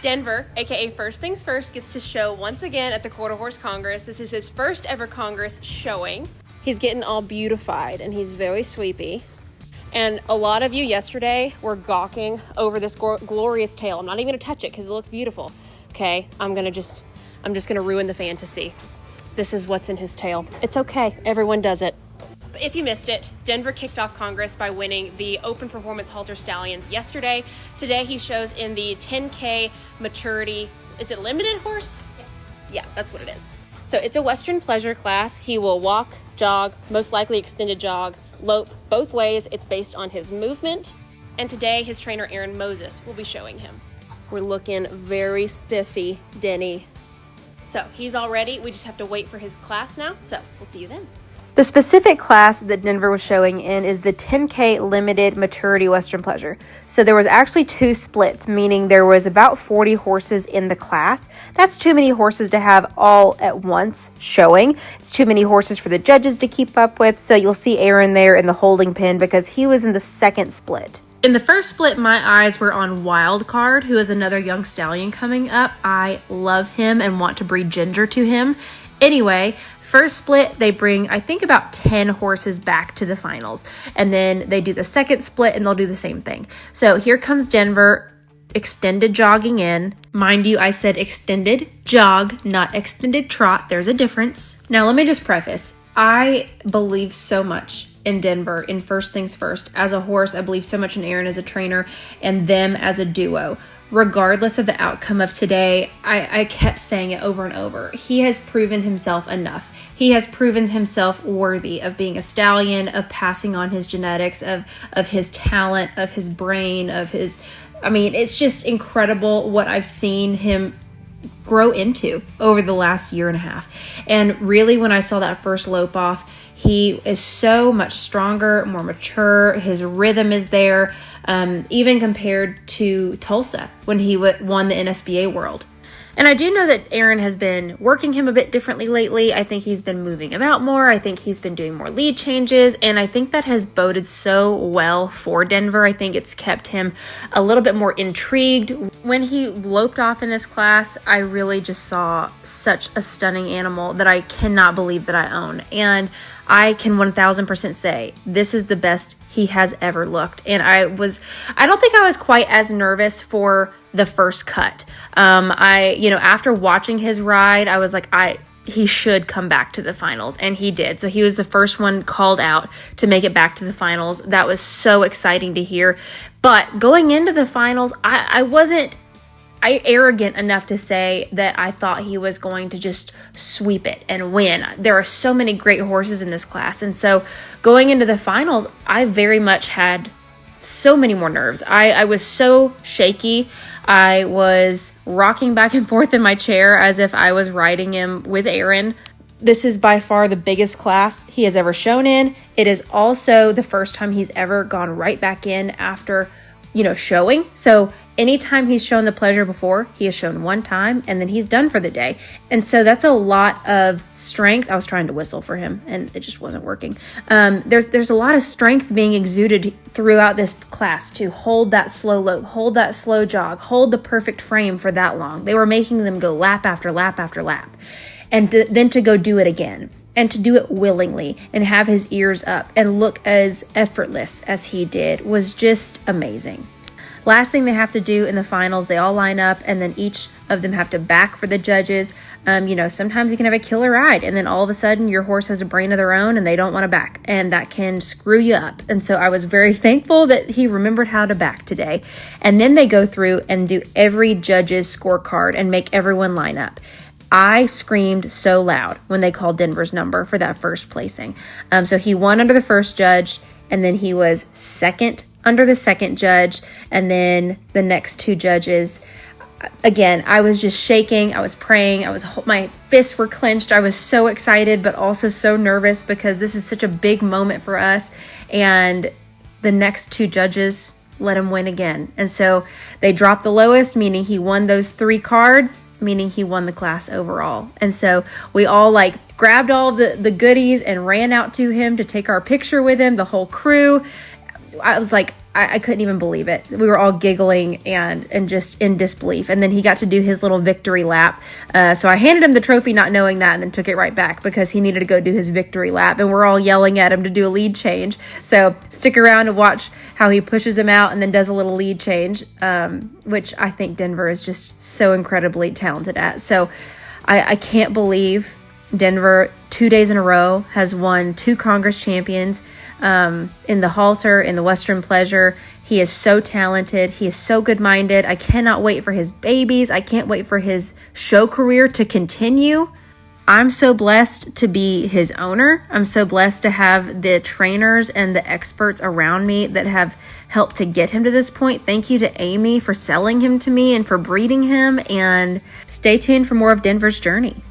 Denver, aka First Things First, gets to show once again at the Quarter Horse Congress. This is his first ever Congress showing. He's getting all beautified and he's very sweepy. And a lot of you yesterday were gawking over this glorious tail. I'm not even gonna touch it because it looks beautiful. Okay, I'm just gonna ruin the fantasy. This is what's in his tail. It's okay, everyone does it. But if you missed it, Denver kicked off Congress by winning the Open Performance Halter Stallions yesterday. Today he shows in the 10K maturity, is it limited horse? Yeah, that's what it is. So it's a Western pleasure class. He will walk, jog, most likely extended jog, lope, both ways. It's based on his movement. And today his trainer Aaron Moses will be showing him. We're looking very spiffy, Denny. So he's all ready. We just have to wait for his class now. So we'll see you then. The specific class that Denver was showing in is the 10K limited maturity Western pleasure. So there was actually two splits, meaning there was about 40 horses in the class. That's too many horses to have all at once showing. It's too many horses for the judges to keep up with. So you'll see Aaron there in the holding pen because he was in the second split. In the first split, my eyes were on Wildcard, who is another young stallion coming up. I love him and want to breed Ginger to him. Anyway, first split, they bring, I think, about 10 horses back to the finals. And then they do the second split and they'll do the same thing. So here comes Denver, extended jogging in. Mind you, I said extended jog, not extended trot. There's a difference. Now, let me just preface. I believe so much in Denver in First Things First. As a horse, I believe so much in Aaron as a trainer and them as a duo. Regardless of the outcome of today, I kept saying it over and over. He has proven himself enough. He has proven himself worthy of being a stallion, of passing on his genetics, of his talent, of his brain, it's just incredible what I've seen him grow into over the last year and a half. And really, when I saw that first lope off, he is so much stronger, more mature. His rhythm is there, even compared to Tulsa when he won the NSBA World. And I do know that Aaron has been working him a bit differently lately. I think he's been moving about more. I think he's been doing more lead changes. And I think that has boded so well for Denver. I think it's kept him a little bit more intrigued. When he loped off in this class, I really just saw such a stunning animal that I cannot believe that I own. And I can 1000% say this is the best he has ever looked. And I don't think I was quite as nervous for the first cut. After watching his ride, I was like, he should come back to the finals, and he did. So he was the first one called out to make it back to the finals. That was so exciting to hear. But going into the finals, I wasn't arrogant enough to say that I thought he was going to just sweep it and win. There are so many great horses in this class. And so going into the finals, I very much had so many more nerves. I was so shaky. I was rocking back and forth in my chair as if I was riding him with Aaron. This is by far the biggest class he has ever shown in. It is also the first time he's ever gone right back in after, showing. So anytime he's shown the pleasure before, he has shown one time and then he's done for the day. And so that's a lot of strength. I was trying to whistle for him and it just wasn't working. There's a lot of strength being exuded throughout this class to hold that slow lope, hold that slow jog, hold the perfect frame for that long. They were making them go lap after lap after lap. And then to go do it again. And to do it willingly and have his ears up and look as effortless as he did was just amazing. Last thing they have to do in the finals, they all line up and then each of them have to back for the judges. Sometimes you can have a killer ride and then all of a sudden your horse has a brain of their own and they don't want to back, and that can screw you up. And so I was very thankful that he remembered how to back today. And then they go through and do every judge's scorecard and make everyone line up. I screamed so loud when they called Denver's number for that first placing. So he won under the first judge, and then he was second under the second judge, and then the next two judges. Again, I was just shaking. I was praying. My fists were clenched. I was so excited, but also so nervous because this is such a big moment for us. And the next two judges let him win again. And so they dropped the lowest, meaning he won those 3 cards, meaning he won the class overall. And so we all grabbed all the goodies and ran out to him to take our picture with him, the whole crew. I was like, I couldn't even believe it. We were all giggling and just in disbelief. And then he got to do his little victory lap. So I handed him the trophy not knowing that, and then took it right back because he needed to go do his victory lap. And we're all yelling at him to do a lead change. So stick around and watch how he pushes him out and then does a little lead change, which I think Denver is just so incredibly talented at. So I can't believe Denver 2 days in a row has won 2 Congress champions. In the halter, in the Western Pleasure. He is so talented. He is so good-minded. I cannot wait for his babies. I can't wait for his show career to continue. I'm so blessed to be his owner. I'm so blessed to have the trainers and the experts around me that have helped to get him to this point. Thank you to Amy for selling him to me and for breeding him. And stay tuned for more of Denver's journey.